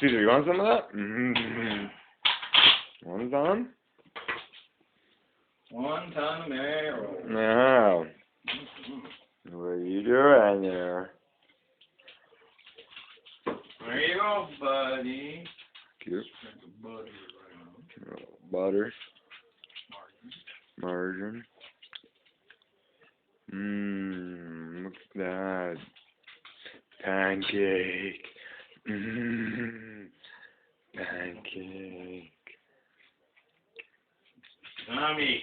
Caesar, you want some of that? Mm-hmm. One ton? 1 ton of marrow. Wow. What are you doing there? There you go, buddy. Cute. Butter. Butter. Margarine. Look at that. Pancake. Pancake. Yummy.